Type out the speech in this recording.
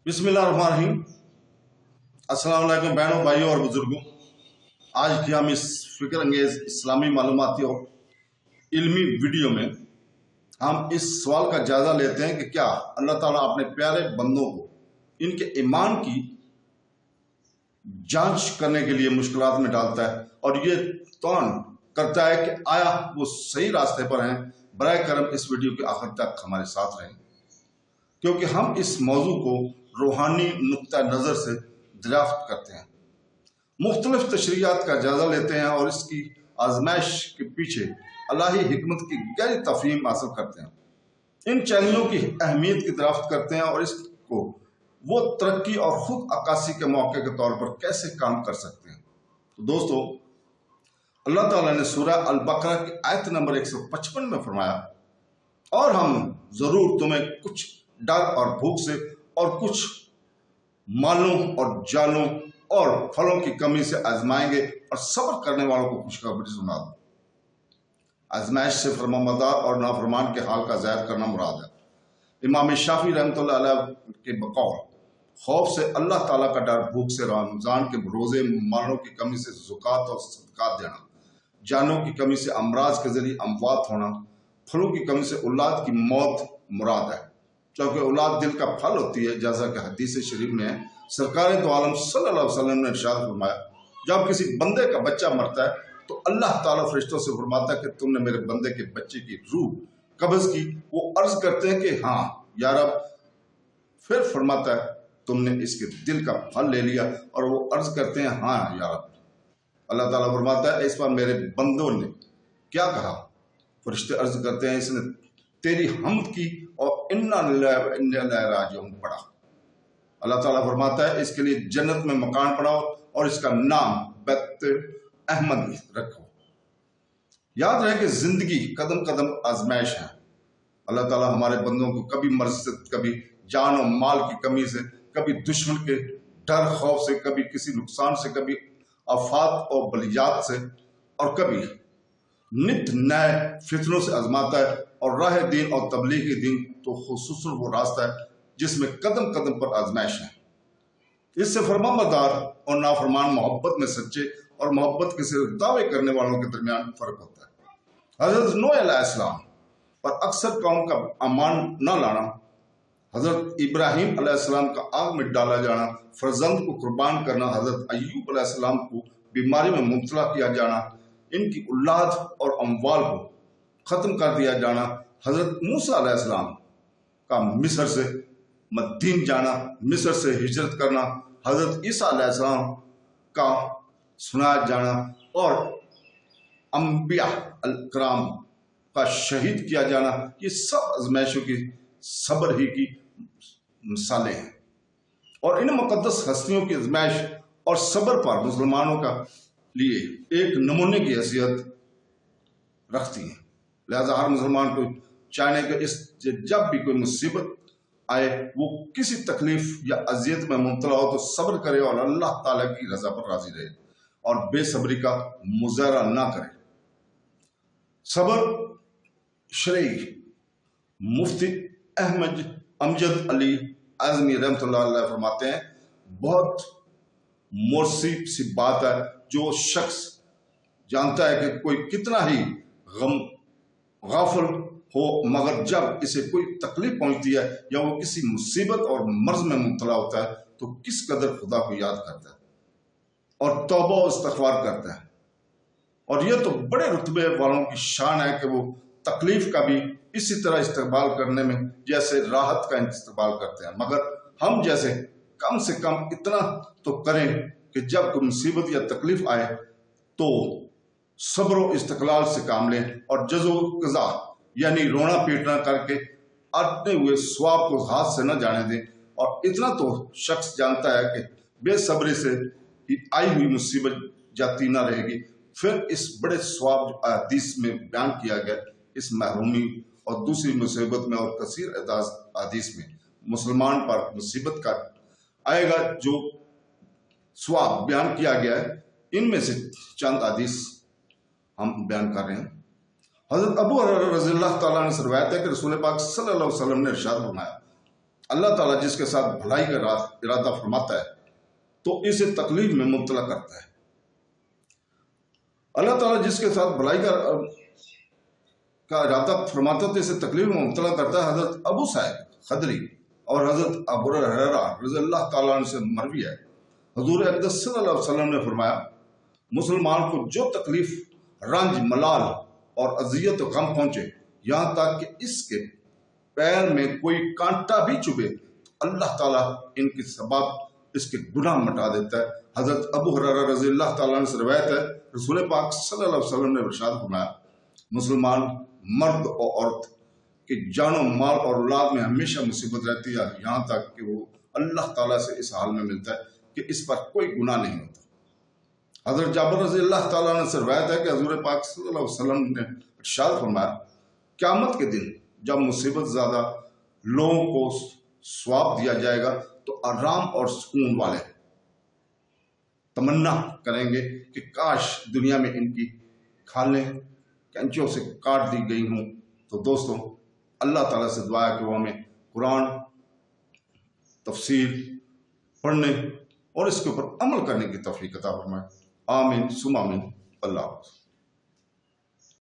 बिस्मिल्लाहिर्रहमानिर्रहीम। अस्सलाम वालेकुम बहनों, भाइयों और बुजुर्गों। आज की हम इस फिक्र अंगेज इस्लामी मालूमाती और इल्मी वीडियो में हम इस सवाल का जायजा लेते हैं कि क्या अल्लाह ताला अपने प्यारे बंदों को इनके ईमान की जांच करने के लिए मुश्किलात में डालता है और ये तौन करता है कि आया वो सही रास्ते पर हैं। बराए करम इस वीडियो के आखिर तक हमारे साथ रहें, क्योंकि हम इस मौजू को रूहानी नुक्ता नज़र से दरियाफ्त करते हैं, मुख्तलिफ तशरीयात का जायजा लेते हैं और इसकी आजमाइश के पीछे अल्लाही हिकमत की गहरी तफहीम हासिल करते हैं। इन चैनलों की अहमियत की दरियाफ्त करते हैं और इसको वो तरक्की और खुद अक्कासी के मौके के तौर पर कैसे काम कर सकते हैं। तो दोस्तों, अल्लाह ताला ने सूरह अल बकरा की आयत नंबर 155 में फरमाया, और हम जरूर तुम्हें कुछ डर और भूख से और कुछ मालों और जालों और फलों की कमी से आजमाएंगे और सब्र करने वालों को खुशखबरी सुना दो। आजमाइश से फरमाबरदार और नाफरमान के हाल का ज़ाहिर करना मुराद है। इमाम शाफी रहमतुल्लाह अलैह के बकौल खौफ से अल्लाह ताला का डर, भूख से रमज़ान के रोज़े, मालों की कमी से ज़कात और सदक़ात देना, जानों की कमी से अमराज के जरिए अमवात होना, फलों की कमी से औलाद की मौत मुराद है, क्योंकि औलाद दिल का फल होती है। जैसा कि हदीस शरीफ में है, सरकार दो आलम सल्लल्लाहु अलैहि वसल्लम ने इरशाद फरमाया, जब किसी बंदे का बच्चा मरता है तो अल्लाह ताला फरिश्तों से फरमाता है कि तुमने मेरे बंदे के बच्चे की रूह कब्ज़ की। वो अर्ज करते हैं कि हाँ या रब। फिर फरमाता है तुमने इसके दिल का फल ले लिया, और वो अर्ज करते हैं हाँ या रब। अल्लाह ताला फरमाता है इस पर मेरे बंदों ने क्या कहा? फरिश्ते अर्ज करते हैं इसने तेरी हमद की और इन्ना लिल्लाहि व इन्ना इलैहि राजिऊन पढ़ा। अल्लाह ताला फरमाता है इसके लिए जन्नत में मकान बनाओ और इसका नाम बैत अहमद रखो। याद रहे कि जिंदगी कदम कदम आजमाइश है। अल्लाह ताला हमारे बंदों को कभी मर्ज से, कभी जान और माल की कमी से, कभी दुश्मन के डर खौफ से, कभी किसी नुकसान से, कभी आफात और बलियात से, और कभी नित नए फितनों से आजमाता है। और राह दीन और तबलीगी दीन तो खुसूसन वो रास्ता है जिसमें कदम कदम पर आजमाइश है। इससे फरमाबरदार और नाफरमान मोहब्बत में सच्चे और मोहब्बत के सिर्फ दावे करने वालों के दरमियान फर्क होता है। हजरत नूह अलैहिस्सलाम पर अक्सर कौम का अमान न लाना, हजरत इब्राहिम अलैहिस्सलाम का आग में डाला जाना, फर्जंद को कुर्बान करना, हजरत अय्यूब अलैहिस्सलाम को बीमारी में मुब्तला किया जाना, इनकी औलाद और अमवाल को ख़त्म कर दिया जाना, हजरत मूसा अलैहिस्सलाम का मिस्र से मदीन जाना, मिस्र से हिजरत करना, हजरत ईसा अलैहिस्सलाम का सुनाया जाना और अंबिया अलकराम का शहीद किया जाना, ये सब आजमाइशों की सब्र ही की मिसालें हैं। और इन मुकद्दस हस्तियों की आजमाइश और सब्र पर मुसलमानों का लिए एक नमूने की हैसियत रखती है। लिहाजा हर मुसलमान को चाहने कि इस जब भी कोई मुसीबत आए, वो किसी तकलीफ या अजियत में मुब्तला हो तो सब्र करे और अल्लाह ताला की रजा पर राजी रहे और बेसब्री का मुजाहरा ना करे। सब्र शरई मुफ्ती अमजद अली आज़मी रहमतुल्लाह अलैह फरमाते हैं, बहुत मोसी सी बात है जो शख्स जानता है कि कोई कितना ही गाफिल हो, मगर जब इसे कोई तकलीफ पहुंचती है या वो किसी मुसीबत और मर्ज में मुब्तला होता है तो किस कदर खुदा को याद करता है और तौबा और इस्तिग़फ़ार करता है। और यह तो बड़े रुतबे वालों की शान है कि वो तकलीफ का भी इसी तरह इस्तेमाल करने में जैसे राहत का इस्तेमाल करते हैं, मगर हम जैसे कम से कम इतना तो करें कि जब कोई मुसीबत या तकलीफ आए तो सब्र और इस्तिक़लाल से काम लें और जज़ो क़ज़ा यानी रोना पीटना करके आते हुए स्वाब को हाथ से न जाने दें। और इतना तो शख्स जानता है कि बेसब्री से आई हुई मुसीबत जाती ना रहेगी। फिर इस बड़े स्वाब जो हदीस में बयान किया गया, इस महरूमी और दूसरी मुसीबत में और कसीर हदीस में मुसलमान पर मुसीबत का आएगा जो स्वाब बयान किया गया है, इनमें से चंद हदीस हम बयान कर रहे हैं। हजरत अबू हुरैरा रज़ियल्लाहु ताला अन्हु से रिवायत है कि रसूल पाक सल्लल्लाहु अलैहि वसल्लम ने इरशाद फरमाया, اللہ تعالیٰ جس کے ساتھ بھلائی کا ارادہ فرماتا ہے تو اسے تکلیف میں مبتلا کرتا ہے۔ اللہ تعالیٰ جس کے ساتھ بھلائی کا ارادہ فرماتا ہے تو اسے تکلیف میں مبتلا کرتا ہے۔ حضرت ابو سعید خدری اور حضرت ابو ہریرہ رضی اللہ تعالیٰ عنہ سے مروی ہے، حضور اقدس صلی اللہ علیہ وسلم نے فرمایا، مسلمان کو جو تکلیف، رنج، ملال اور اذیت و غم پہنچے، یہاں تک کہ اس کے پیر میں کوئی کانٹا بھی چبھے، تو اللہ تعالیٰ ان کے سبب اس کے گناہ مٹا دیتا ہے۔ حضرت ابو ہریرہ رضی اللہ تعالیٰ عنہ سے روایت ہے، رسول پاک صلی اللہ علیہ وسلم نے ارشاد فرمایا، مسلمان مرد اور عورت کہ جان و مال اور اولاد میں ہمیشہ مصیبت رہتی ہے، یہاں تک کہ وہ اللہ تعالیٰ سے اس حال میں ملتا ہے کہ اس پر کوئی گناہ نہیں ہوتا۔ حضرت جابر رضی اللہ تعالیٰ عنہ سے روایت ہے کہ حضور پاک صلی اللہ علیہ وسلم نے ارشاد فرمایا، قیامت کے دن جب مصیبت زیادہ لوگوں کو ثواب دیا جائے گا تو آرام اور سکون والے تمنا کریں گے کہ کاش دنیا میں ان کی کھالیں کینچیوں سے کاٹ دی گئی ہوں۔ تو دوستوں، اللہ تعالیٰ سے دعا ہے کہ وہ ہمیں قرآن تفسیر پڑھنے اور اس کے اوپر عمل کرنے کی توفیق عطا فرمائے۔ آمین ثم آمین۔ اللہ حافظ۔